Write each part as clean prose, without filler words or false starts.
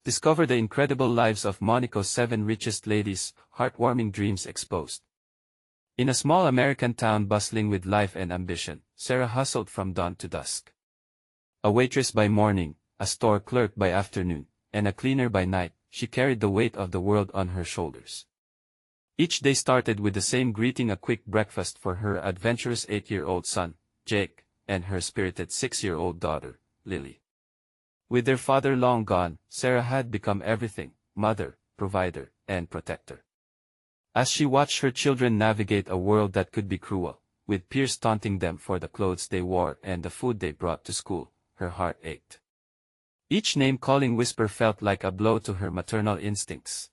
Discover the incredible lives of Monaco's 7 richest ladies, heartwarming dreams exposed. In a small American town bustling with life and ambition, Sarah hustled from dawn to dusk. A waitress by morning, a store clerk by afternoon, and a cleaner by night, she carried the weight of the world on her shoulders. Each day started with the same greeting: a quick breakfast for her adventurous 8-year-old son, Jake, and her spirited 6-year-old daughter, Lily. With their father long gone, Sarah had become everything: mother, provider, and protector. As she watched her children navigate a world that could be cruel, with peers taunting them for the clothes they wore and the food they brought to school, her heart ached. Each name-calling whisper felt like a blow to her maternal instincts.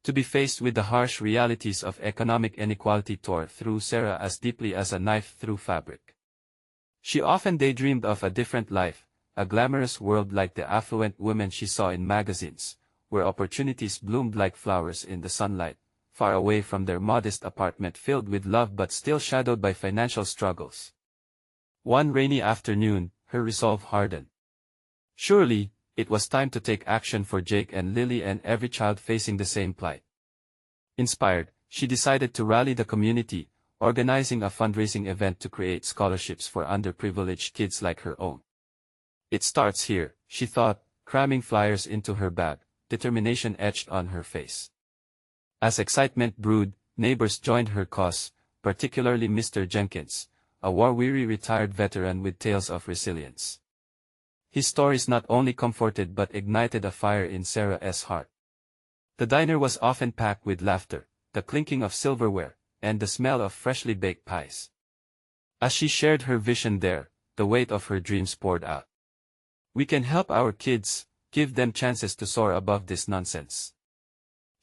To be faced with the harsh realities of economic inequality tore through Sarah as deeply as a knife through fabric. She often daydreamed of a different life, a glamorous world like the affluent women she saw in magazines, where opportunities bloomed like flowers in the sunlight, far away from their modest apartment filled with love but still shadowed by financial struggles. One rainy afternoon, her resolve hardened. Surely, it was time to take action for Jake and Lily and every child facing the same plight. Inspired, she decided to rally the community, organizing a fundraising event to create scholarships for underprivileged kids like her own. It starts here, she thought, cramming flyers into her bag, determination etched on her face. As excitement brewed, neighbors joined her cause, particularly Mr. Jenkins, a war-weary retired veteran with tales of resilience. His stories not only comforted but ignited a fire in Sarah's heart. The diner was often packed with laughter, the clinking of silverware, and the smell of freshly baked pies. As she shared her vision there, the weight of her dreams poured out. "We can help our kids, give them chances to soar above this nonsense,"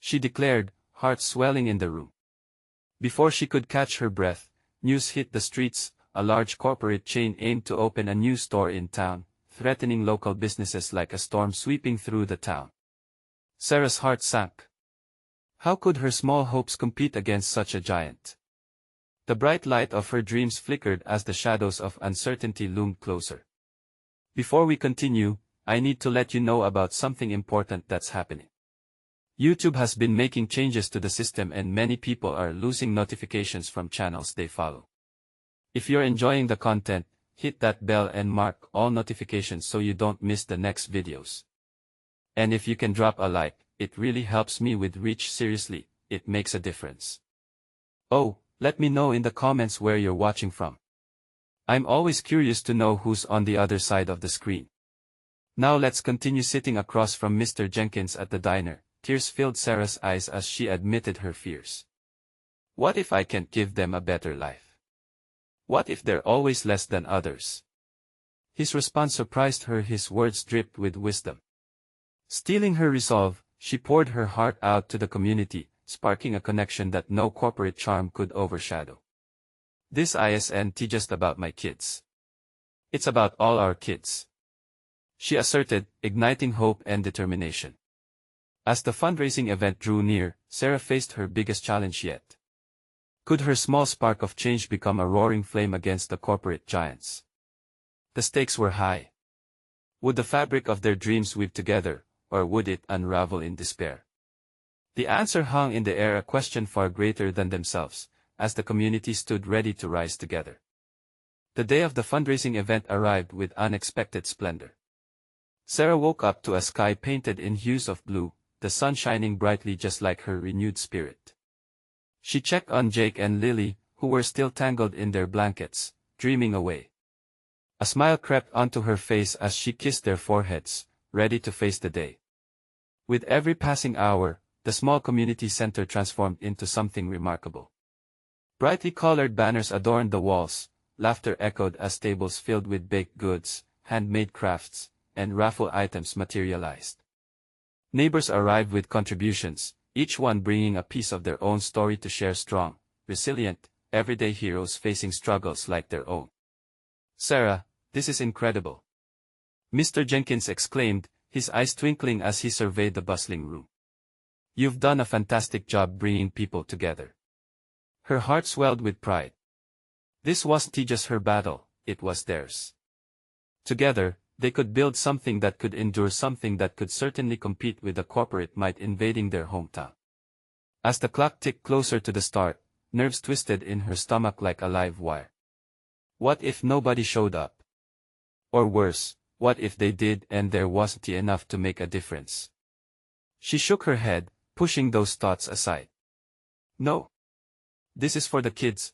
she declared, heart swelling in the room. Before she could catch her breath, news hit the streets: a large corporate chain aimed to open a new store in town, threatening local businesses like a storm sweeping through the town. Sarah's heart sank. How could her small hopes compete against such a giant? The bright light of her dreams flickered as the shadows of uncertainty loomed closer. Before we continue, I need to let you know about something important that's happening. YouTube has been making changes to the system and many people are losing notifications from channels they follow. If you're enjoying the content, hit that bell and mark all notifications so you don't miss the next videos. And if you can drop a like, it really helps me with reach. Seriously, it makes a difference. Oh, let me know in the comments where you're watching from. I'm always curious to know who's on the other side of the screen. Now let's continue. Sitting across from Mr. Jenkins at the diner, tears filled Sarah's eyes as she admitted her fears. What if I can't give them a better life? What if they're always less than others? His response surprised her. His words dripped with wisdom. Stealing her resolve, she poured her heart out to the community, sparking a connection that no corporate charm could overshadow. "This isn't just about my kids. It's about all our kids," she asserted, igniting hope and determination. As the fundraising event drew near, Sarah faced her biggest challenge yet. Could her small spark of change become a roaring flame against the corporate giants? The stakes were high. Would the fabric of their dreams weave together, or would it unravel in despair? The answer hung in the air, a question far greater than themselves, as the community stood ready to rise together. The day of the fundraising event arrived with unexpected splendor. Sarah woke up to a sky painted in hues of blue, the sun shining brightly just like her renewed spirit. She checked on Jake and Lily, who were still tangled in their blankets, dreaming away. A smile crept onto her face as she kissed their foreheads, ready to face the day. With every passing hour, the small community center transformed into something remarkable. Brightly colored banners adorned the walls, laughter echoed as tables filled with baked goods, handmade crafts, and raffle items materialized. Neighbors arrived with contributions, each one bringing a piece of their own story to share. Strong, resilient, everyday heroes facing struggles like their own. "Sarah, this is incredible," Mr. Jenkins exclaimed, his eyes twinkling as he surveyed the bustling room. "You've done a fantastic job bringing people together." Her heart swelled with pride. This wasn't just her battle, it was theirs. Together, They could build something that could endure, something that could certainly compete with the corporate might invading their hometown. As the clock ticked closer to the start, nerves twisted in her stomach like a live wire. What if nobody showed up? Or worse, what if they did and there wasn't enough to make a difference? She shook her head, pushing those thoughts aside. No. This is for the kids.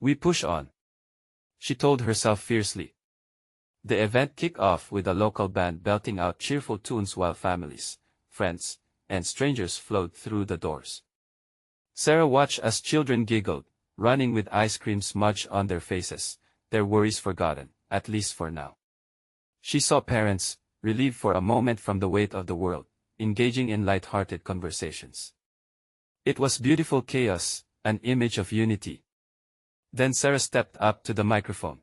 We push on, she told herself fiercely. The event kicked off with a local band belting out cheerful tunes while families, friends, and strangers flowed through the doors. Sarah watched as children giggled, running with ice cream smudged on their faces, their worries forgotten, at least for now. She saw parents, relieved for a moment from the weight of the world, engaging in light-hearted conversations. It was beautiful chaos, an image of unity. Then Sarah stepped up to the microphone.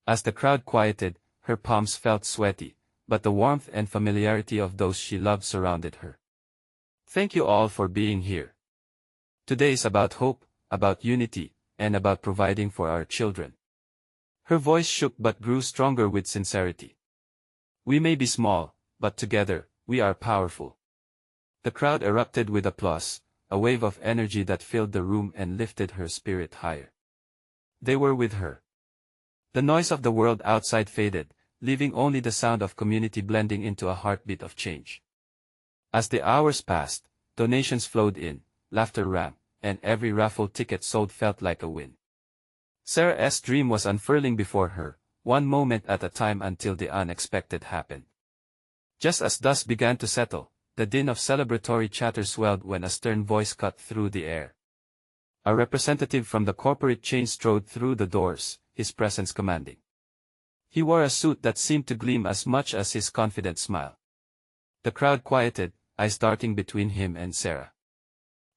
As the crowd quieted, her palms felt sweaty, but the warmth and familiarity of those she loved surrounded her. Thank you all for being here. Today is about hope, about unity, and about providing for our children. Her voice shook but grew stronger with sincerity. We may be small, but together, we are powerful. The crowd erupted with applause, a wave of energy that filled the room and lifted her spirit higher. They were with her. The noise of the world outside faded, leaving only the sound of community blending into a heartbeat of change. As the hours passed, donations flowed in, laughter rang, and every raffle ticket sold felt like a win. Sarah's dream was unfurling before her, one moment at a time until the unexpected happened. Just as dusk began to settle, the din of celebratory chatter swelled when a stern voice cut through the air. A representative from the corporate chain strode through the doors, his presence commanding. He wore a suit that seemed to gleam as much as his confident smile. The crowd quieted, eyes darting between him and Sarah.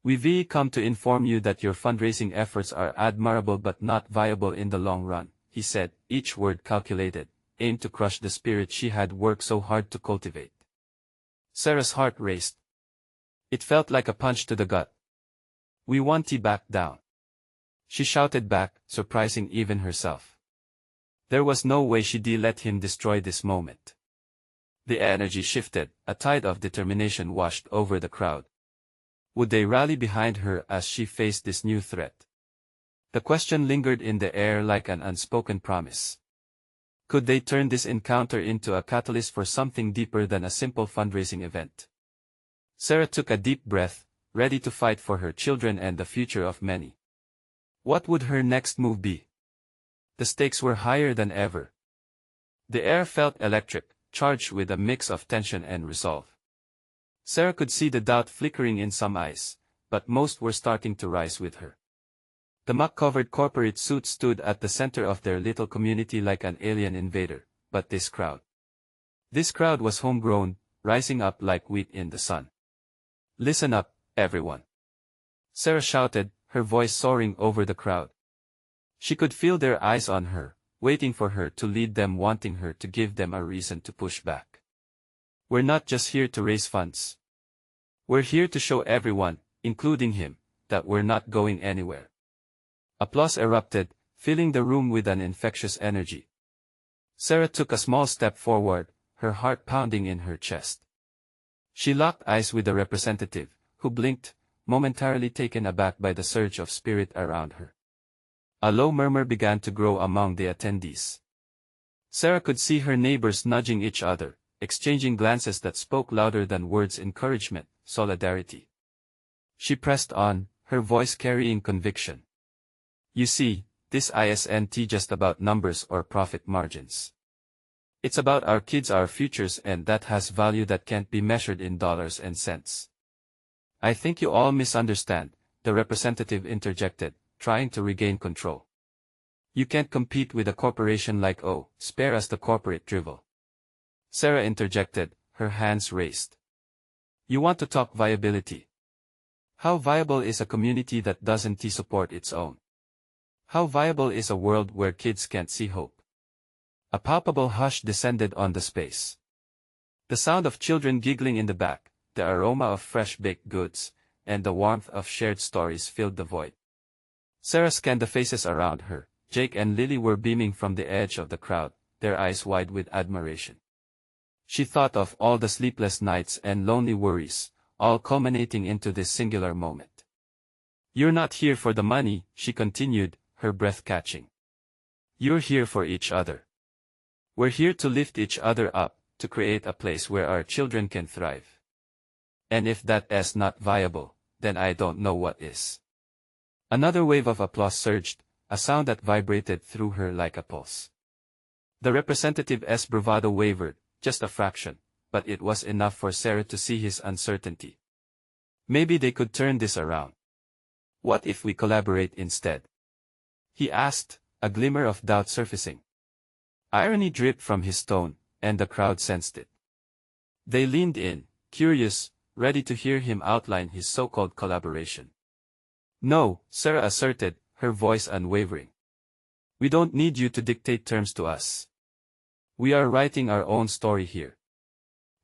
We've come to inform you that your fundraising efforts are admirable but not viable in the long run, he said, each word calculated, aimed to crush the spirit she had worked so hard to cultivate. Sarah's heart raced. It felt like a punch to the gut. We want you back down, she shouted back, surprising even herself. There was no way she'd let him destroy this moment. The energy shifted, a tide of determination washed over the crowd. Would they rally behind her as she faced this new threat? The question lingered in the air like an unspoken promise. Could they turn this encounter into a catalyst for something deeper than a simple fundraising event? Sarah took a deep breath, ready to fight for her children and the future of many. What would her next move be? The stakes were higher than ever. The air felt electric, charged with a mix of tension and resolve. Sarah could see the doubt flickering in some eyes, but most were starting to rise with her. The muck-covered corporate suit stood at the center of their little community like an alien invader, but this crowd was homegrown, rising up like wheat in the sun. Listen up, everyone, Sarah shouted, her voice soaring over the crowd. She could feel their eyes on her, waiting for her to lead them, wanting her to give them a reason to push back. We're not just here to raise funds. We're here to show everyone, including him, that we're not going anywhere. Applause erupted, filling the room with an infectious energy. Sarah took a small step forward, her heart pounding in her chest. She locked eyes with the representative, who blinked, momentarily taken aback by the surge of spirit around her. A low murmur began to grow among the attendees. Sarah could see her neighbors nudging each other, exchanging glances that spoke louder than words: encouragement, solidarity. She pressed on, her voice carrying conviction. You see, this isn't just about numbers or profit margins. It's about our kids, our futures, and that has value that can't be measured in dollars and cents. I think you all misunderstand, the representative interjected, trying to regain control. You can't compete with a corporation like spare us the corporate drivel. Sarah interjected, her hands raised. You want to talk viability? How viable is a community that doesn't support its own? How viable is a world where kids can't see hope? A palpable hush descended on the space. The sound of children giggling in the back, the aroma of fresh baked goods, and the warmth of shared stories filled the void. Sarah scanned the faces around her. Jake and Lily were beaming from the edge of the crowd, their eyes wide with admiration. She thought of all the sleepless nights and lonely worries, all culminating into this singular moment. "You're not here for the money," she continued, her breath catching. "You're here for each other. We're here to lift each other up, to create a place where our children can thrive. And if that is not viable, then I don't know what is." Another wave of applause surged, a sound that vibrated through her like a pulse. The representative's bravado wavered, just a fraction, but it was enough for Sarah to see his uncertainty. "Maybe they could turn this around. What if we collaborate instead?" he asked, a glimmer of doubt surfacing. Irony dripped from his tone, and the crowd sensed it. They leaned in, curious, ready to hear him outline his so-called collaboration. "No," Sarah asserted, her voice unwavering. "We don't need you to dictate terms to us. We are writing our own story here."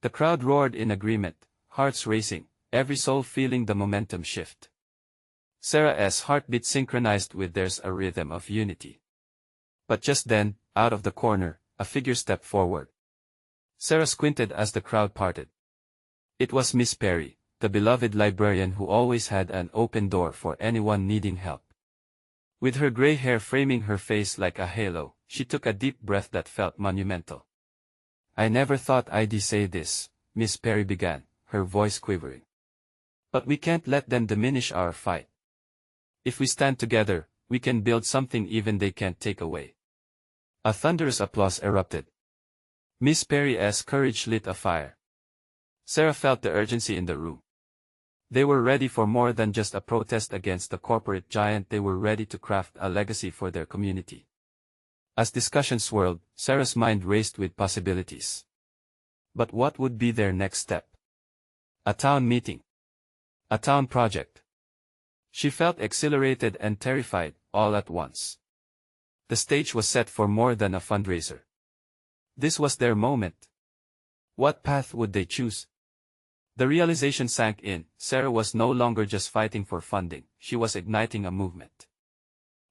The crowd roared in agreement, hearts racing, every soul feeling the momentum shift. Sarah's heartbeat synchronized with theirs, a rhythm of unity. But just then, out of the corner, a figure stepped forward. Sarah squinted as the crowd parted. It was Miss Perry, the beloved librarian who always had an open door for anyone needing help. With her gray hair framing her face like a halo, she took a deep breath that felt monumental. "I never thought I'd say this," Miss Perry began, her voice quivering. "But we can't let them diminish our fight. If we stand together, we can build something even they can't take away." A thunderous applause erupted. Miss Perry's courage lit a fire. Sarah felt the urgency in the room. They were ready for more than just a protest against the corporate giant. They were ready to craft a legacy for their community. As discussion swirled, Sarah's mind raced with possibilities. But what would be their next step? A town meeting. A town project. She felt exhilarated and terrified, all at once. The stage was set for more than a fundraiser. This was their moment. What path would they choose? The realization sank in. Sarah was no longer just fighting for funding, she was igniting a movement.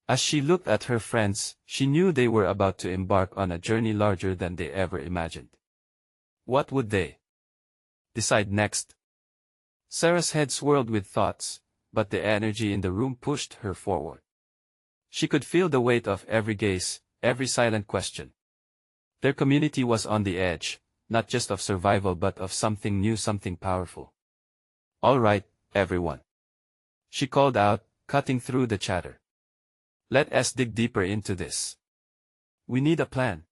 As she looked at her friends, she knew they were about to embark on a journey larger than they ever imagined. What would they decide next? Sarah's head swirled with thoughts, but the energy in the room pushed her forward. She could feel the weight of every gaze, every silent question. Their community was on the edge, not just of survival but of something new, something powerful. "All right, everyone," she called out, cutting through the chatter. "Let us dig deeper into this. We need a plan."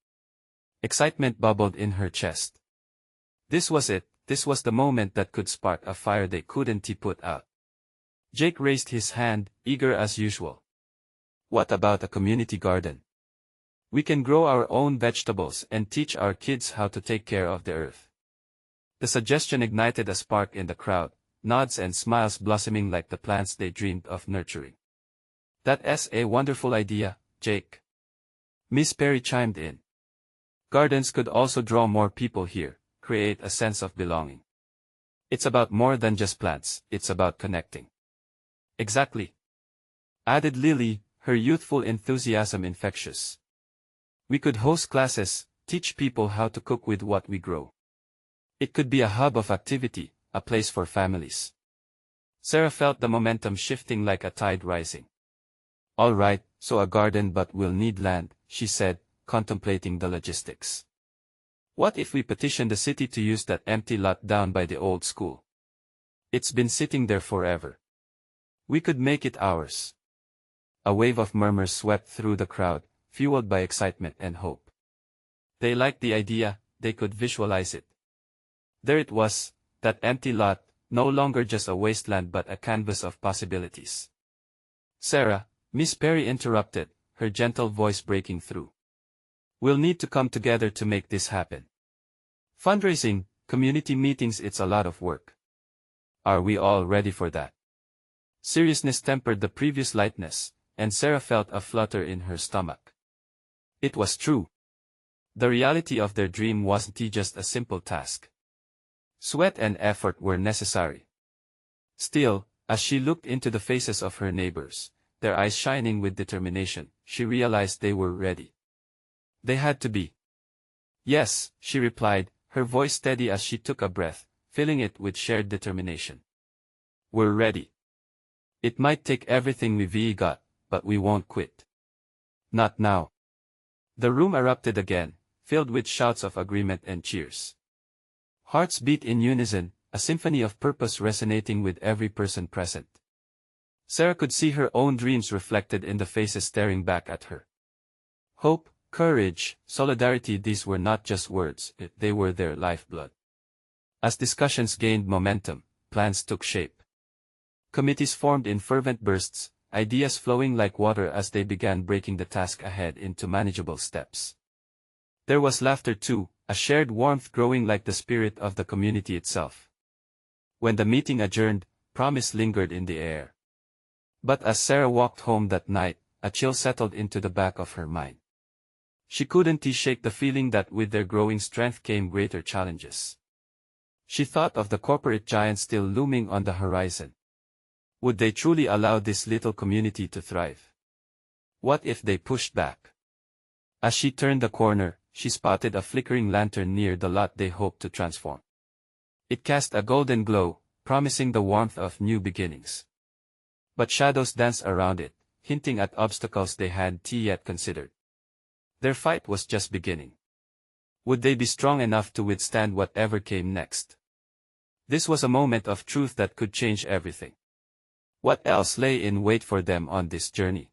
Excitement bubbled in her chest. This was it, this was the moment that could spark a fire they couldn't put out. Jake raised his hand, eager as usual. "What about a community garden? We can grow our own vegetables and teach our kids how to take care of the earth." The suggestion ignited a spark in the crowd, nods and smiles blossoming like the plants they dreamed of nurturing. "That's a wonderful idea, Jake," Miss Perry chimed in. "Gardens could also draw more people here, create a sense of belonging. It's about more than just plants, it's about connecting." "Exactly," added Lily, her youthful enthusiasm infectious. "We could host classes, teach people how to cook with what we grow. It could be a hub of activity, a place for families." Sarah felt the momentum shifting like a tide rising. "All right, so a garden, but we'll need land," she said, contemplating the logistics. "What if we petition the city to use that empty lot down by the old school? It's been sitting there forever. We could make it ours." A wave of murmurs swept through the crowd, fueled by excitement and hope. They liked the idea, they could visualize it. There it was, that empty lot, no longer just a wasteland but a canvas of possibilities. "Sarah," Miss Perry interrupted, her gentle voice breaking through. "We'll need to come together to make this happen. Fundraising, community meetings, it's a lot of work. Are we all ready for that?" Seriousness tempered the previous lightness, and Sarah felt a flutter in her stomach. It was true. The reality of their dream wasn't just a simple task. Sweat and effort were necessary. Still, as she looked into the faces of her neighbors, their eyes shining with determination, she realized they were ready. They had to be. Yes, she replied, her voice steady as she took a breath, filling it with shared determination. We're ready. It might take everything we've got, but we won't quit. Not now. The room erupted again, filled with shouts of agreement and cheers. Hearts beat in unison, a symphony of purpose resonating with every person present. Sarah could see her own dreams reflected in the faces staring back at her. Hope, courage, solidarity, these were not just words, they were their lifeblood. As discussions gained momentum, plans took shape. Committees formed in fervent bursts, ideas flowing like water as they began breaking the task ahead into manageable steps. There was laughter too, a shared warmth growing like the spirit of the community itself. When the meeting adjourned, promise lingered in the air. But as Sarah walked home that night, a chill settled into the back of her mind. She couldn't shake the feeling that with their growing strength came greater challenges. She thought of the corporate giants still looming on the horizon. Would they truly allow this little community to thrive? What if they pushed back? As she turned the corner, she spotted a flickering lantern near the lot they hoped to transform. It cast a golden glow, promising the warmth of new beginnings. But shadows danced around it, hinting at obstacles they hadn't yet considered. Their fight was just beginning. Would they be strong enough to withstand whatever came next? This was a moment of truth that could change everything. What else lay in wait for them on this journey?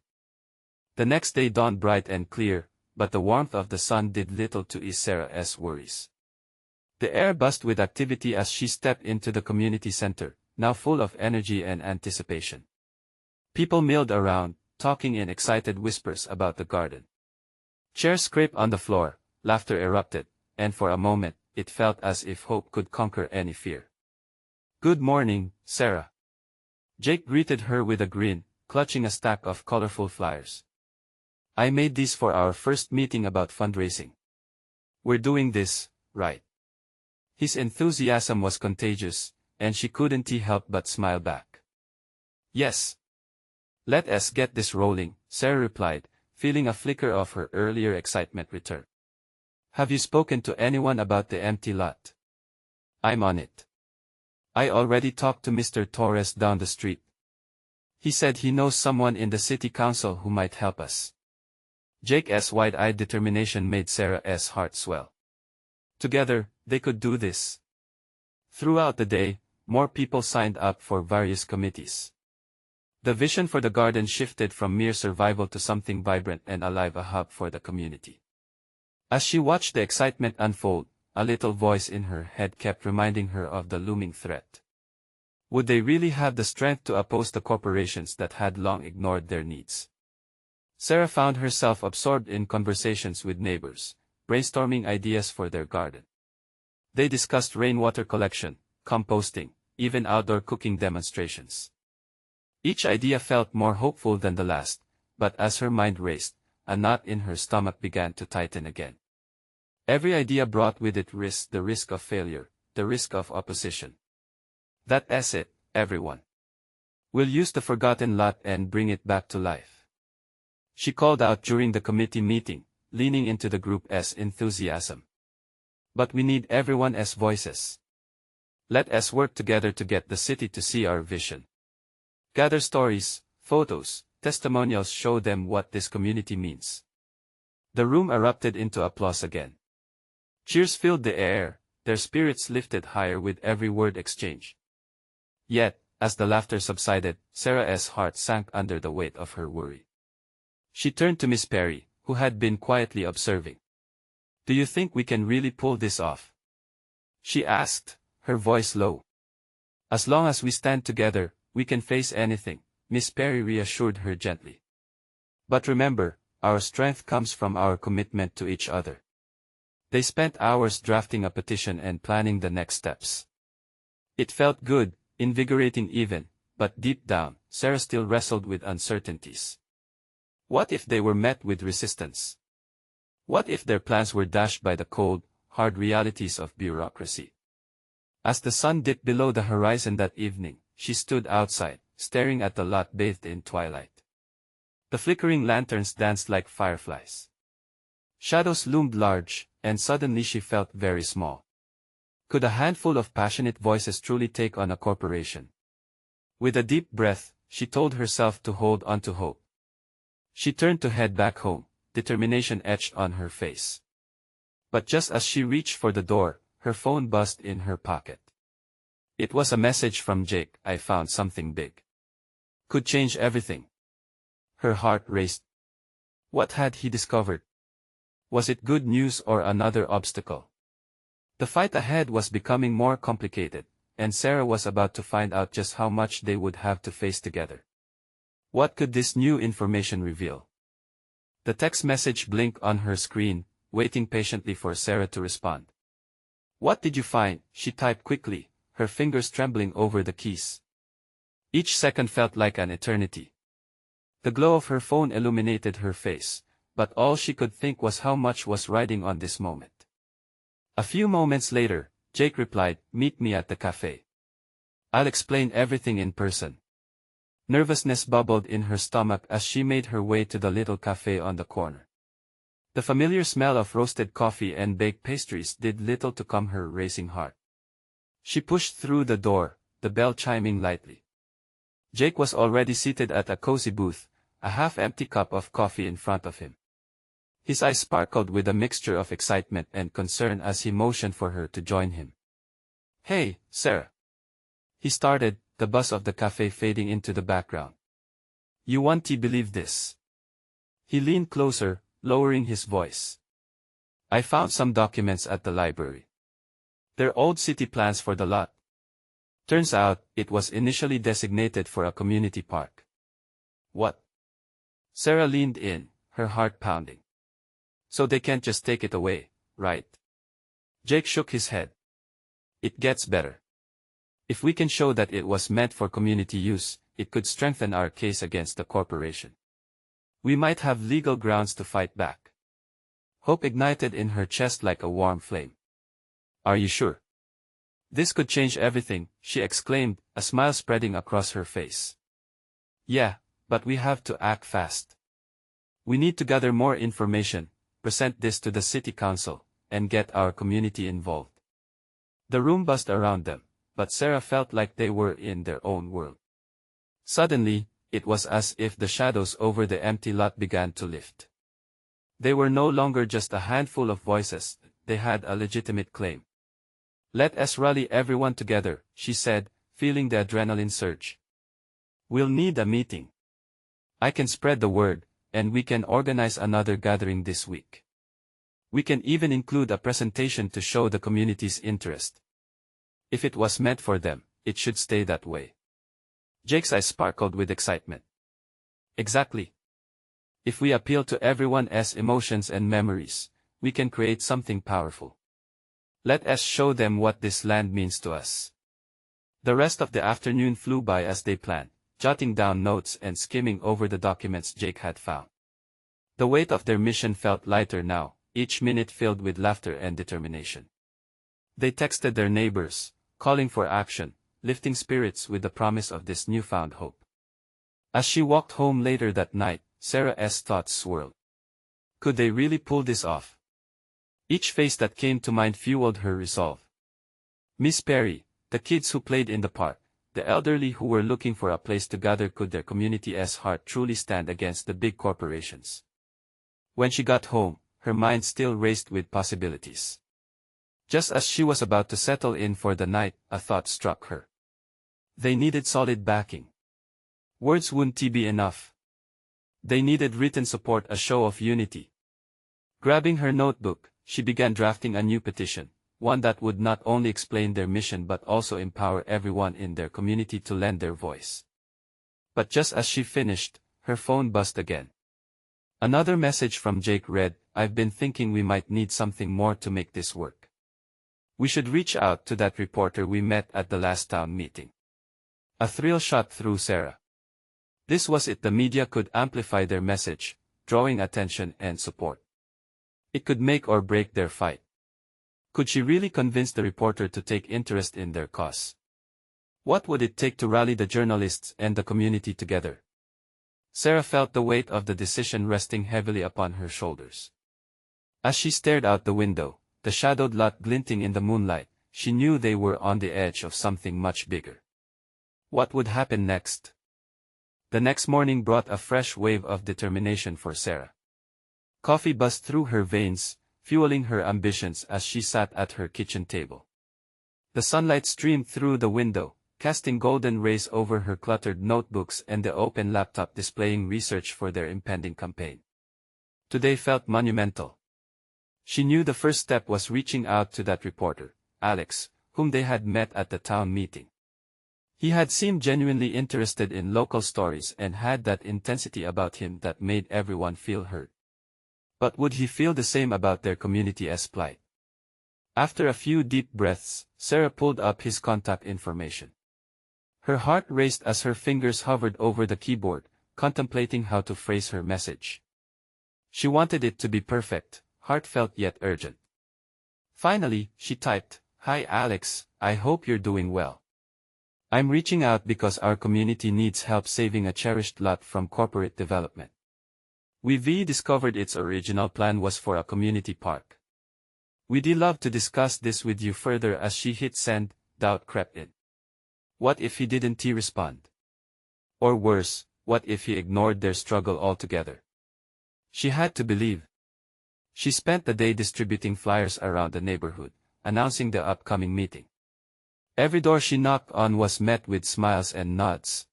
The next day dawned bright and clear, but the warmth of the sun did little to ease Sarah's worries. The air buzzed with activity as she stepped into the community center, now full of energy and anticipation. People milled around, talking in excited whispers about the garden. Chairs scraped on the floor, laughter erupted, and for a moment, it felt as if hope could conquer any fear. "Good morning, Sarah." Jake greeted her with a grin, clutching a stack of colorful flyers. "I made these for our first meeting about fundraising. We're doing this, right?" His enthusiasm was contagious, and she couldn't help but smile back. "Yes. Let us get this rolling," Sarah replied, feeling a flicker of her earlier excitement return. "Have you spoken to anyone about the empty lot?" "I'm on it. I already talked to Mr. Torres down the street. He said he knows someone in the city council who might help us." Jake's wide-eyed determination made Sarah's heart swell. Together, they could do this. Throughout the day, more people signed up for various committees. The vision for the garden shifted from mere survival to something vibrant and alive, a hub for the community. As she watched the excitement unfold, a little voice in her head kept reminding her of the looming threat. Would they really have the strength to oppose the corporations that had long ignored their needs? Sarah found herself absorbed in conversations with neighbors, brainstorming ideas for their garden. They discussed rainwater collection, composting, even outdoor cooking demonstrations. Each idea felt more hopeful than the last, but as her mind raced, a knot in her stomach began to tighten again. Every idea brought with it the risk of failure, the risk of opposition. That's it, everyone. We'll use the forgotten lot and bring it back to life. She called out during the committee meeting, leaning into the group's enthusiasm. But we need everyone's voices. Let us work together to get the city to see our vision. Gather stories, photos, testimonials, show them what this community means. The room erupted into applause again. Cheers filled the air, their spirits lifted higher with every word exchange. Yet, as the laughter subsided, Sarah's heart sank under the weight of her worry. She turned to Miss Perry, who had been quietly observing. "Do you think we can really pull this off?" she asked, her voice low. "As long as we stand together, we can face anything," Miss Perry reassured her gently. "But remember, our strength comes from our commitment to each other." They spent hours drafting a petition and planning the next steps. It felt good, invigorating even, but deep down, Sarah still wrestled with uncertainties. What if they were met with resistance? What if their plans were dashed by the cold, hard realities of bureaucracy? As the sun dipped below the horizon that evening, she stood outside, staring at the lot bathed in twilight. The flickering lanterns danced like fireflies. Shadows loomed large, and suddenly she felt very small. Could a handful of passionate voices truly take on a corporation? With a deep breath, she told herself to hold on to hope. She turned to head back home, determination etched on her face. But just as she reached for the door, her phone buzzed in her pocket. It was a message from Jake. I found something big. Could change everything. Her heart raced. What had he discovered? Was it good news or another obstacle? The fight ahead was becoming more complicated, and Sarah was about to find out just how much they would have to face together. What could this new information reveal? The text message blinked on her screen, waiting patiently for Sarah to respond. What did you find? She typed quickly, her fingers trembling over the keys. Each second felt like an eternity. The glow of her phone illuminated her face, but all she could think was how much was riding on this moment. A few moments later, Jake replied, "Meet me at the cafe. I'll explain everything in person." Nervousness bubbled in her stomach as she made her way to the little cafe on the corner. The familiar smell of roasted coffee and baked pastries did little to calm her racing heart. She pushed through the door, the bell chiming lightly. Jake was already seated at a cozy booth, a half-empty cup of coffee in front of him. His eyes sparkled with a mixture of excitement and concern as he motioned for her to join him. "Hey, Sarah." He started, the buzz of the cafe fading into the background. "You won't believe this." He leaned closer, lowering his voice. "I found some documents at the library. They're old city plans for the lot. Turns out, it was initially designated for a community park." "What?" Sarah leaned in, her heart pounding. "So they can't just take it away, right?" Jake shook his head. "It gets better. If we can show that it was meant for community use, it could strengthen our case against the corporation. We might have legal grounds to fight back." Hope ignited in her chest like a warm flame. "Are you sure? This could change everything," she exclaimed, a smile spreading across her face. "Yeah, but we have to act fast. We need to gather more information, present this to the city council, and get our community involved." The room buzzed around them, but Sarah felt like they were in their own world. Suddenly, it was as if the shadows over the empty lot began to lift. They were no longer just a handful of voices, they had a legitimate claim. "Let us rally everyone together," she said, feeling the adrenaline surge. "We'll need a meeting. I can spread the word, and we can organize another gathering this week. We can even include a presentation to show the community's interest. If it was meant for them, it should stay that way." Jake's eyes sparkled with excitement. "Exactly. If we appeal to everyone's emotions and memories, we can create something powerful. Let us show them what this land means to us." The rest of the afternoon flew by as they planned, jotting down notes and skimming over the documents Jake had found. The weight of their mission felt lighter now, each minute filled with laughter and determination. They texted their neighbors, calling for action, lifting spirits with the promise of this newfound hope. As she walked home later that night, Sarah's thoughts swirled. Could they really pull this off? Each face that came to mind fueled her resolve. Miss Perry, the kids who played in the park, the elderly who were looking for a place to gather. Could their community's heart truly stand against the big corporations? When she got home, her mind still raced with possibilities. Just as she was about to settle in for the night, a thought struck her. They needed solid backing. Words wouldn't be enough. They needed written support, a show of unity. Grabbing her notebook, she began drafting a new petition, one that would not only explain their mission but also empower everyone in their community to lend their voice. But just as she finished, her phone buzzed again. Another message from Jake read, "I've been thinking we might need something more to make this work. We should reach out to that reporter we met at the last town meeting." A thrill shot through Sarah. This was it. The media could amplify their message, drawing attention and support. It could make or break their fight. Could she really convince the reporter to take interest in their cause? What would it take to rally the journalists and the community together? Sarah felt the weight of the decision resting heavily upon her shoulders. As she stared out the window, the shadowed lot glinting in the moonlight, she knew they were on the edge of something much bigger. What would happen next? The next morning brought a fresh wave of determination for Sarah. Coffee buzzed through her veins, fueling her ambitions as she sat at her kitchen table. The sunlight streamed through the window, casting golden rays over her cluttered notebooks and the open laptop displaying research for their impending campaign. Today felt monumental. She knew the first step was reaching out to that reporter, Alex, whom they had met at the town meeting. He had seemed genuinely interested in local stories and had that intensity about him that made everyone feel heard. But would he feel the same about their community as plight? After a few deep breaths, Sarah pulled up his contact information. Her heart raced as her fingers hovered over the keyboard, contemplating how to phrase her message. She wanted it to be perfect, heartfelt yet urgent. Finally, she typed, "Hi Alex, I hope you're doing well. I'm reaching out because our community needs help saving a cherished lot from corporate development. We've discovered its original plan was for a community park. We'd love to discuss this with you further." As she hit send, doubt crept in. What if he didn't respond? Or worse, what if he ignored their struggle altogether? She had to believe. She spent the day distributing flyers around the neighborhood, announcing the upcoming meeting. Every door she knocked on was met with smiles and nods.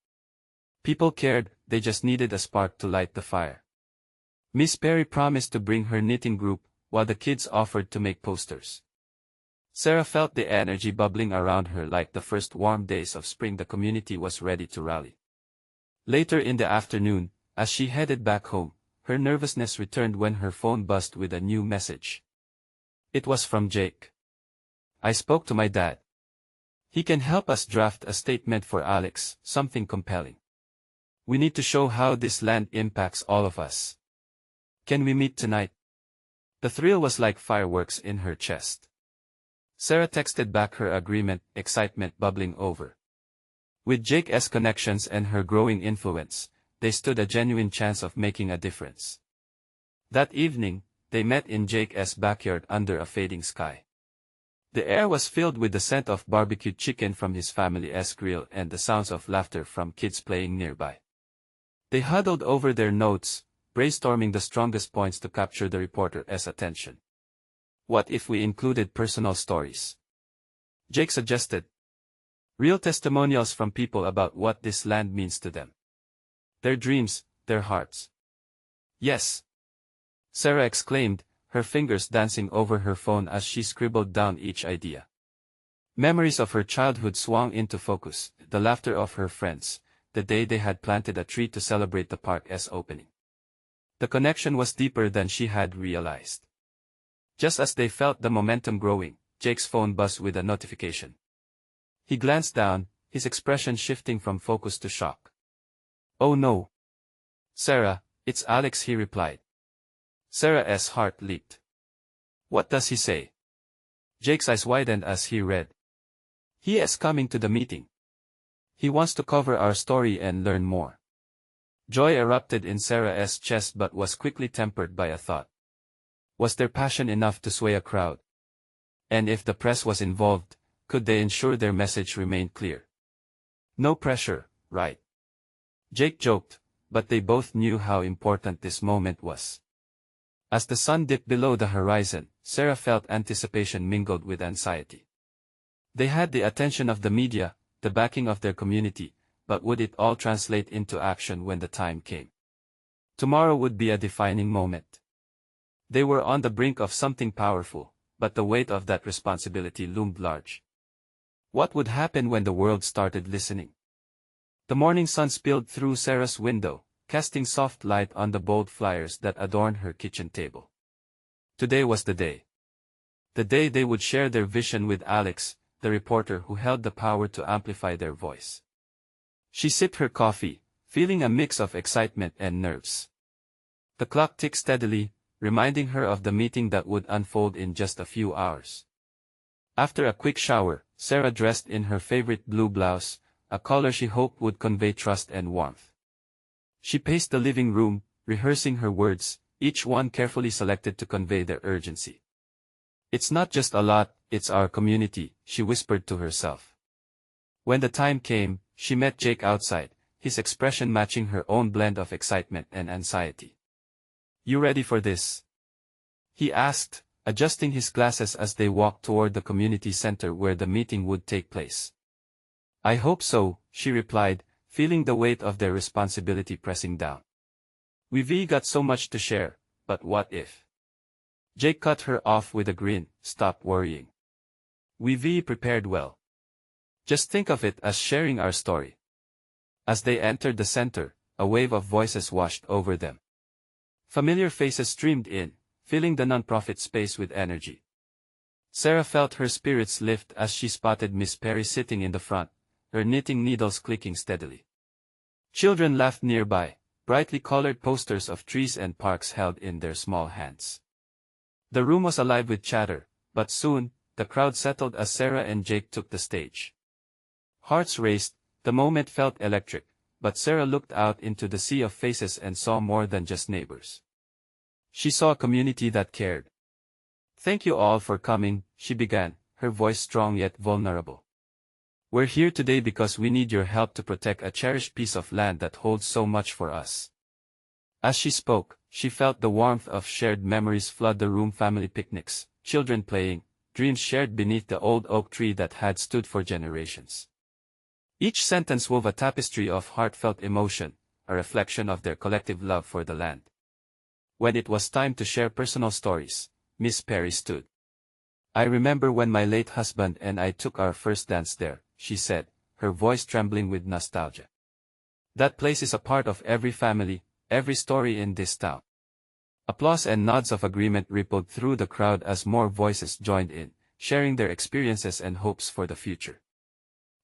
People cared, they just needed a spark to light the fire. Miss Perry promised to bring her knitting group, while the kids offered to make posters. Sarah felt the energy bubbling around her like the first warm days of spring. The community was ready to rally. Later in the afternoon, as she headed back home, her nervousness returned when her phone buzzed with a new message. It was from Jake. "I spoke to my dad. He can help us draft a statement for Alex, something compelling. We need to show how this land impacts all of us. Can we meet tonight?" The thrill was like fireworks in her chest. Sarah texted back her agreement, excitement bubbling over. With Jake's connections and her growing influence, they stood a genuine chance of making a difference. That evening, they met in Jake's backyard under a fading sky. The air was filled with the scent of barbecued chicken from his family's grill and the sounds of laughter from kids playing nearby. They huddled over their notes, brainstorming the strongest points to capture the reporter's attention. What if we included personal stories? Jake suggested. Real testimonials from people about what this land means to them. Their dreams, their hearts. Yes! Sarah exclaimed, her fingers dancing over her phone as she scribbled down each idea. Memories of her childhood swung into focus, the laughter of her friends, the day they had planted a tree to celebrate the park's opening. The connection was deeper than she had realized. Just as they felt the momentum growing, Jake's phone buzzed with a notification. He glanced down, his expression shifting from focus to shock. "Oh no. Sarah, it's Alex," he replied. Sarah's heart leaped. "What does he say?" Jake's eyes widened as he read. "He is coming to the meeting. He wants to cover our story and learn more." Joy erupted in Sarah's chest but was quickly tempered by a thought. Was their passion enough to sway a crowd? And if the press was involved, could they ensure their message remained clear? No pressure, right? Jake joked, but they both knew how important this moment was. As the sun dipped below the horizon, Sarah felt anticipation mingled with anxiety. They had the attention of the media, the backing of their community, but would it all translate into action when the time came? Tomorrow would be a defining moment. They were on the brink of something powerful, but the weight of that responsibility loomed large. What would happen when the world started listening? The morning sun spilled through Sarah's window, casting soft light on the bold flyers that adorned her kitchen table. Today was the day. The day they would share their vision with Alex, the reporter who held the power to amplify their voice. She sipped her coffee, feeling a mix of excitement and nerves. The clock ticked steadily, reminding her of the meeting that would unfold in just a few hours. After a quick shower, Sarah dressed in her favorite blue blouse, a color she hoped would convey trust and warmth. She paced the living room, rehearsing her words, each one carefully selected to convey their urgency. "It's not just a lot, it's our community," she whispered to herself. When the time came, she met Jake outside, his expression matching her own blend of excitement and anxiety. "You ready for this?" he asked, adjusting his glasses as they walked toward the community center where the meeting would take place. "I hope so," she replied, feeling the weight of their responsibility pressing down. "We've got so much to share, but what if?" Jake cut her off with a grin. "Stop worrying. We've prepared well. Just think of it as sharing our story." As they entered the center, a wave of voices washed over them. Familiar faces streamed in, filling the nonprofit space with energy. Sarah felt her spirits lift as she spotted Miss Perry sitting in the front, her knitting needles clicking steadily. Children laughed nearby, brightly colored posters of trees and parks held in their small hands. The room was alive with chatter, but soon, the crowd settled as Sarah and Jake took the stage. Hearts raced, the moment felt electric, but Sarah looked out into the sea of faces and saw more than just neighbors. She saw a community that cared. "Thank you all for coming," she began, her voice strong yet vulnerable. "We're here today because we need your help to protect a cherished piece of land that holds so much for us." As she spoke, she felt the warmth of shared memories flood the room: family picnics, children playing, dreams shared beneath the old oak tree that had stood for generations. Each sentence wove a tapestry of heartfelt emotion, a reflection of their collective love for the land. When it was time to share personal stories, Miss Perry stood. "I remember when my late husband and I took our first dance there," she said, her voice trembling with nostalgia. "That place is a part of every family, every story in this town." Applause and nods of agreement rippled through the crowd as more voices joined in, sharing their experiences and hopes for the future.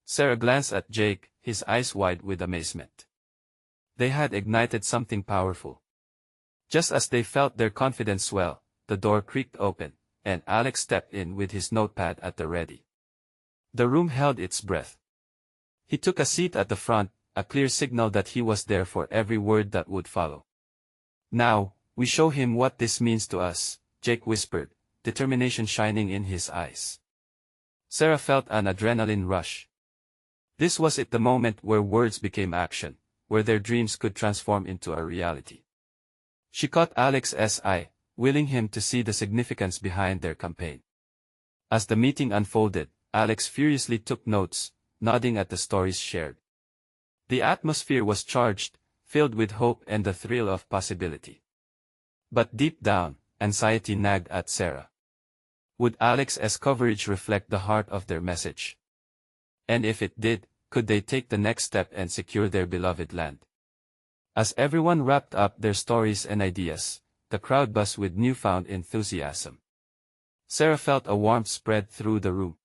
Sarah glanced at Jake, his eyes wide with amazement. They had ignited something powerful. Just as they felt their confidence swell, the door creaked open, and Alex stepped in with his notepad at the ready. The room held its breath. He took a seat at the front, a clear signal that he was there for every word that would follow. "Now, we show him what this means to us," Jake whispered, determination shining in his eyes. Sarah felt an adrenaline rush. This was it, the moment where words became action, where their dreams could transform into a reality. She caught Alex's eye, willing him to see the significance behind their campaign. As the meeting unfolded, Alex furiously took notes, nodding at the stories shared. The atmosphere was charged, filled with hope and the thrill of possibility. But deep down, anxiety nagged at Sarah. Would Alex's coverage reflect the heart of their message? And if it did, could they take the next step and secure their beloved land? As everyone wrapped up their stories and ideas, the crowd buzzed with newfound enthusiasm. Sarah felt a warmth spread through the room.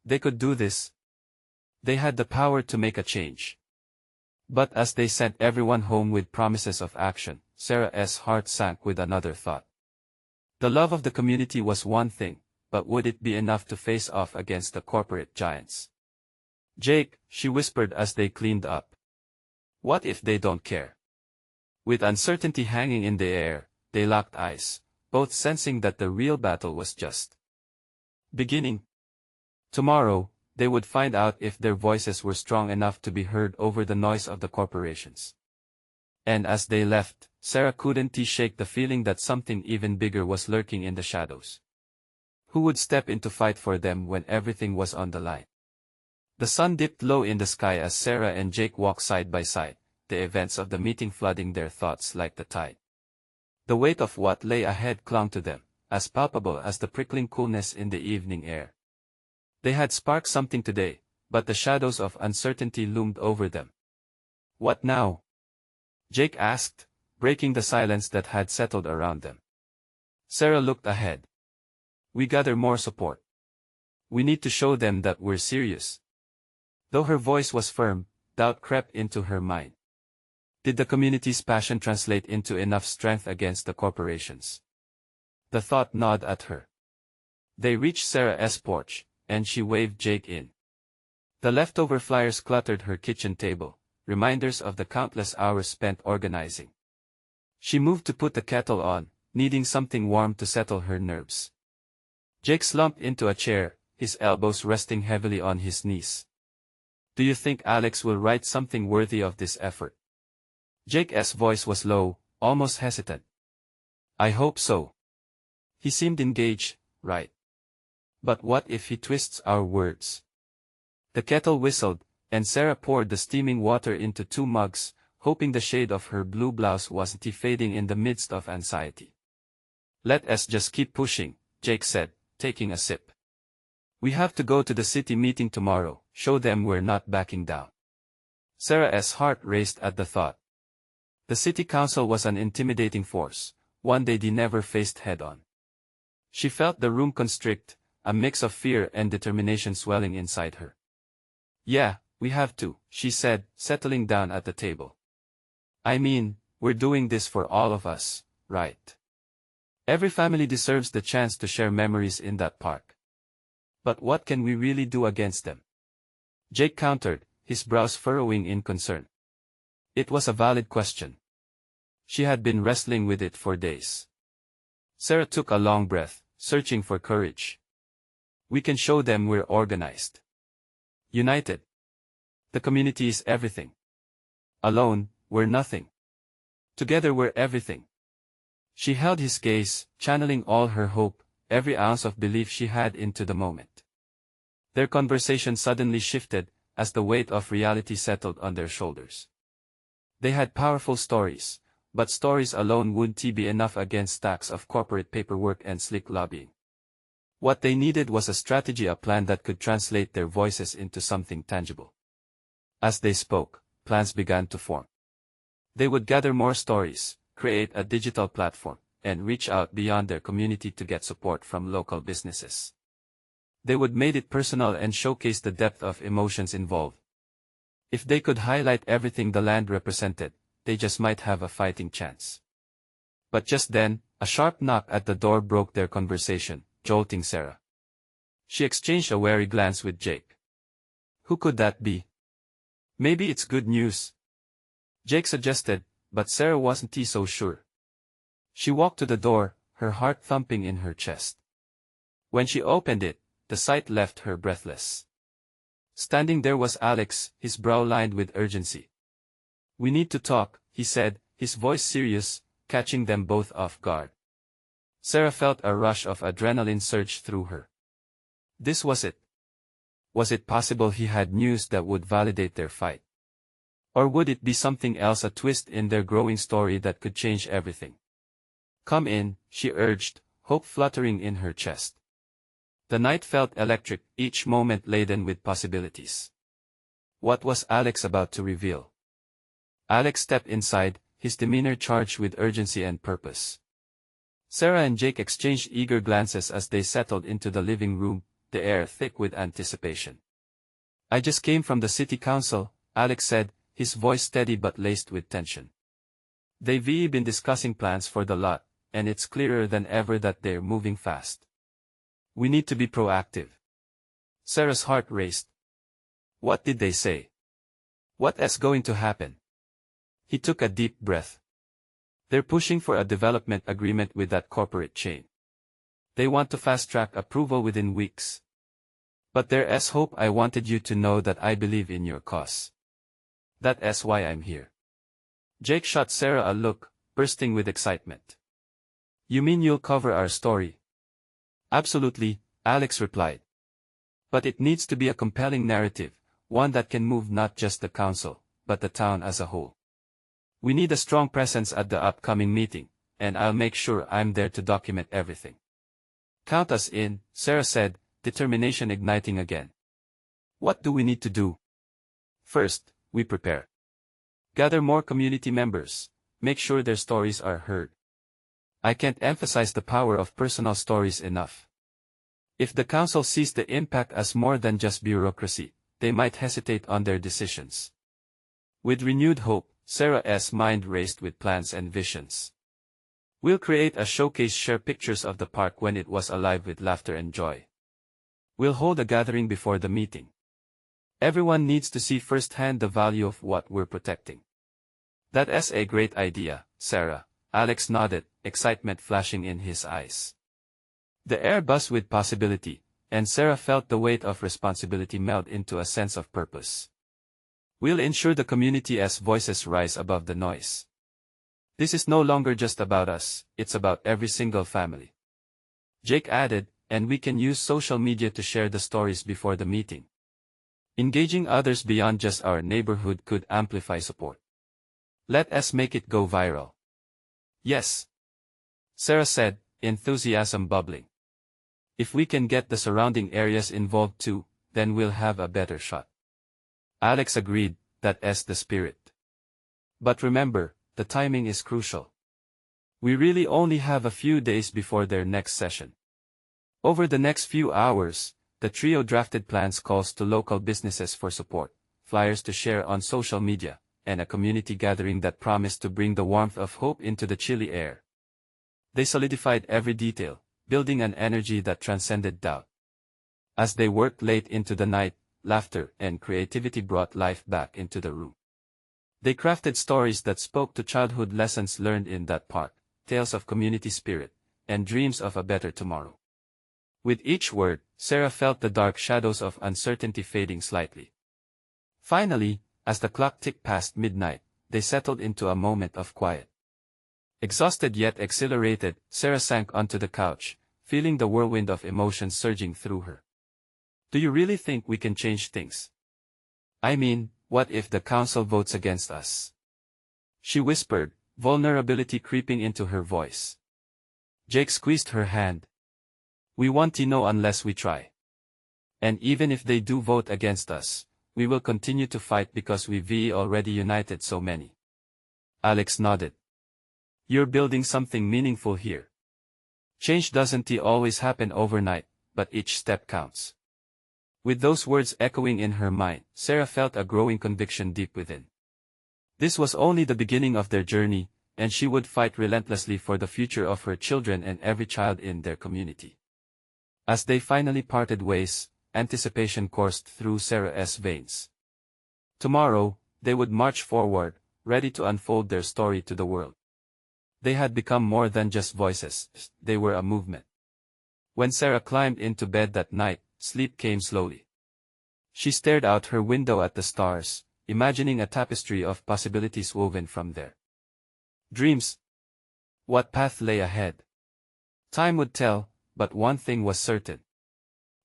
They could do this. They had the power to make a change. But as they sent everyone home with promises of action, Sarah's heart sank with another thought. The love of the community was one thing, but would it be enough to face off against the corporate giants? "Jake," she whispered as they cleaned up. "What if they don't care?" With uncertainty hanging in the air, they locked eyes, both sensing that the real battle was just beginning. Tomorrow, they would find out if their voices were strong enough to be heard over the noise of the corporations. And as they left, Sarah couldn't shake the feeling that something even bigger was lurking in the shadows. Who would step in to fight for them when everything was on the line? The sun dipped low in the sky as Sarah and Jake walked side by side, the events of the meeting flooding their thoughts like the tide. The weight of what lay ahead clung to them, as palpable as the prickling coolness in the evening air. They had sparked something today, but the shadows of uncertainty loomed over them. "What now?" Jake asked, breaking the silence that had settled around them. Sarah looked ahead. "We gather more support. We need to show them that we're serious." Though her voice was firm, doubt crept into her mind. Did the community's passion translate into enough strength against the corporations? The thought gnawed at her. They reached Sarah's porch, and she waved Jake in. The leftover flyers cluttered her kitchen table, reminders of the countless hours spent organizing. She moved to put the kettle on, needing something warm to settle her nerves. Jake slumped into a chair, his elbows resting heavily on his knees. Do you think Alex will write something worthy of this effort? Jake's voice was low, almost hesitant. I hope so. He seemed engaged, right? But what if he twists our words? The kettle whistled, and Sarah poured the steaming water into 2 mugs, hoping the shade of her blue blouse wasn't fading in the midst of anxiety. Let us just keep pushing, Jake said, taking a sip. We have to go to the city meeting tomorrow, show them we're not backing down. Sarah's heart raced at the thought. The city council was an intimidating force, one they never faced head-on. She felt the room constrict, a mix of fear and determination swelling inside her. Yeah, we have to, she said, settling down at the table. I mean, we're doing this for all of us, right? Every family deserves the chance to share memories in that park. But what can we really do against them? Jake countered, his brows furrowing in concern. It was a valid question. She had been wrestling with it for days. Sarah took a long breath, searching for courage. We can show them we're organized. United. The community is everything. Alone, we're nothing. Together we're everything. She held his gaze, channeling all her hope, every ounce of belief she had into the moment. Their conversation suddenly shifted, as the weight of reality settled on their shoulders. They had powerful stories, but stories alone wouldn't be enough against stacks of corporate paperwork and slick lobbying. What they needed was a strategy, a plan that could translate their voices into something tangible. As they spoke, plans began to form. They would gather more stories, create a digital platform, and reach out beyond their community to get support from local businesses. They would make it personal and showcase the depth of emotions involved. If they could highlight everything the land represented, they just might have a fighting chance. But just then, a sharp knock at the door broke their conversation, jolting Sarah. She exchanged a wary glance with Jake. Who could that be? Maybe it's good news, Jake suggested, but Sarah wasn't so sure. She walked to the door, her heart thumping in her chest. When she opened it, the sight left her breathless. Standing there was Alex, his brow lined with urgency. We need to talk, he said, his voice serious, catching them both off guard. Sarah felt a rush of adrenaline surge through her. This was it. Was it possible he had news that would validate their fight? Or would it be something else, a twist in their growing story that could change everything? Come in, she urged, hope fluttering in her chest. The night felt electric, each moment laden with possibilities. What was Alex about to reveal? Alex stepped inside, his demeanor charged with urgency and purpose. Sarah and Jake exchanged eager glances as they settled into the living room, the air thick with anticipation. I just came from the city council, Alex said, his voice steady but laced with tension. They've been discussing plans for the lot, and it's clearer than ever that they're moving fast. We need to be proactive. Sarah's heart raced. What did they say? What's going to happen? He took a deep breath. They're pushing for a development agreement with that corporate chain. They want to fast-track approval within weeks. But there's hope. I wanted you to know that I believe in your cause. That's why I'm here. Jake shot Sarah a look, bursting with excitement. You mean you'll cover our story? Absolutely, Alex replied. But it needs to be a compelling narrative, one that can move not just the council, but the town as a whole. We need a strong presence at the upcoming meeting, and I'll make sure I'm there to document everything. Count us in, Sarah said, determination igniting again. What do we need to do? First, we prepare. Gather more community members, make sure their stories are heard. I can't emphasize the power of personal stories enough. If the council sees the impact as more than just bureaucracy, they might hesitate on their decisions. With renewed hope, Sarah's mind raced with plans and visions. We'll create a showcase, share pictures of the park when it was alive with laughter and joy. We'll hold a gathering before the meeting. Everyone needs to see firsthand the value of what we're protecting. That's a great idea, Sarah, Alex nodded, excitement flashing in his eyes. The air buzzed with possibility, and Sarah felt the weight of responsibility melt into a sense of purpose. We'll ensure the community as voices rise above the noise. This is no longer just about us, it's about every single family. Jake added, and we can use social media to share the stories before the meeting. Engaging others beyond just our neighborhood could amplify support. Let us make it go viral. Yes, Sarah said, enthusiasm bubbling. If we can get the surrounding areas involved too, then we'll have a better shot. Alex agreed, that's the spirit. But remember, the timing is crucial. We really only have a few days before their next session. Over the next few hours, the trio drafted plans, calls to local businesses for support, flyers to share on social media, and a community gathering that promised to bring the warmth of hope into the chilly air. They solidified every detail, building an energy that transcended doubt. As they worked late into the night, laughter and creativity brought life back into the room. They crafted stories that spoke to childhood lessons learned in that park, tales of community spirit, and dreams of a better tomorrow. With each word, Sarah felt the dark shadows of uncertainty fading slightly. Finally, as the clock ticked past midnight, they settled into a moment of quiet. Exhausted yet exhilarated, Sarah sank onto the couch, feeling the whirlwind of emotions surging through her. Do you really think we can change things? I mean, what if the council votes against us? She whispered, vulnerability creeping into her voice. Jake squeezed her hand. We won't know unless we try. And even if they do vote against us, we will continue to fight because we've already united so many. Alex nodded. You're building something meaningful here. Change doesn't always happen overnight, but each step counts. With those words echoing in her mind, Sarah felt a growing conviction deep within. This was only the beginning of their journey, and she would fight relentlessly for the future of her children and every child in their community. As they finally parted ways, anticipation coursed through Sarah's veins. Tomorrow, they would march forward, ready to unfold their story to the world. They had become more than just voices, they were a movement. When Sarah climbed into bed that night, sleep came slowly. She stared out her window at the stars, imagining a tapestry of possibilities woven from their dreams. What path lay ahead? Time would tell, but one thing was certain.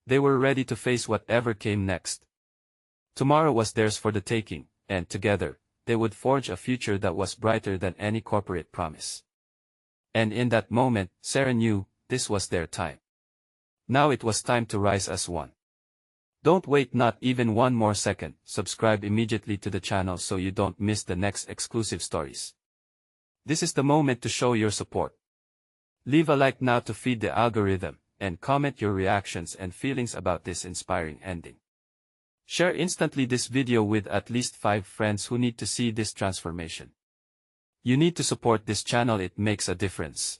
They were ready to face whatever came next. Tomorrow was theirs for the taking, and together, they would forge a future that was brighter than any corporate promise. And in that moment, Sarah knew, this was their time. Now it was time to rise as one. Don't wait not even one more second, subscribe immediately to the channel so you don't miss the next exclusive stories. This is the moment to show your support. Leave a like now to feed the algorithm, and comment your reactions and feelings about this inspiring ending. Share instantly this video with at least 5 friends who need to see this transformation. You need to support this channel, it makes a difference.